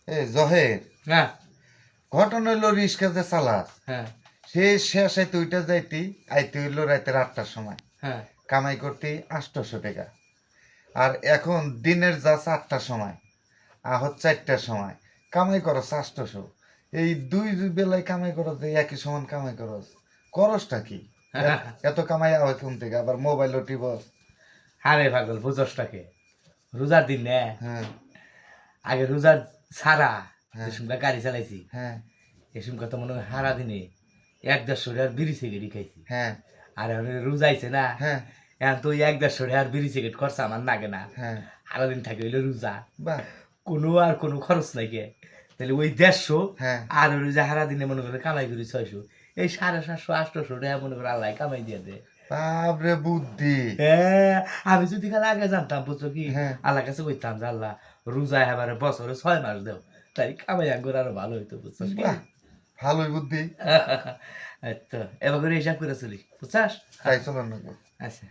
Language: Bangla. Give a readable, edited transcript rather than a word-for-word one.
এ জহের হ্যাঁ ঘটনা হইলো রিক্সা যে চালাস হ্যাঁ সে শেষ আইতে ওইটা যাইতি আইতে হইলো রাতে 8টার সময় হ্যাঁ কামাই করতে 800 টাকা। আর এখন দিনের যা 4টার সময় আহত 4টার সময় কামাই করস 800। এই দুই দুই বেলায় কামাই করস এই একই সমান কামাই করস করসটা কি? এত কামাই আহ কোন থেকে আবার মোবাইলও টিপস। আরে পাগল বুঝসটাকে রোজার দিন না হ্যাঁ আগে রোজার ছাড়া যে হ্যাঁ সময় গাড়ি চালাইছি হ্যাঁ এ সময় কথা মনে হয় হারা দিনে 1-1.5 টাকার বিড়ি সিগারেট খাইছি। হ্যাঁ আর এখন রোজাইছে না হ্যাঁ এখন তো ওই 1-1.5 টাকার বিড়ি সিগারেট খরচা আমার লাগে না। হ্যাঁ সারাদিন থাকে হইলো রোজা, বাহ কোনো আর কোনো খরচ নাই গে। তাহলে ওই 150 হ্যাঁ আর ওই যে সারা দিনে মনে করে কামাই করি 600, এই 750-800 টাকা মনে করে আল্লাহ কামাই দিয়ে দে। বাপরে বুদ্ধি। হ্যাঁ, আমি যদি খালি আগে জানতাম বুঝছো কি হ্যাঁ আল্লাহর কাছে কইতাম যে আল্লাহ রোজা এবারে বছরে 6 মাস দেও, তাই কামাই আঙ্গুর আরো ভালো হইতো বুঝছো কি। বাহ ভালোই বুদ্ধি। এই তো এবার করে হিসাব করে চলি বুঝছাস। তাই চলো না আচ্ছা।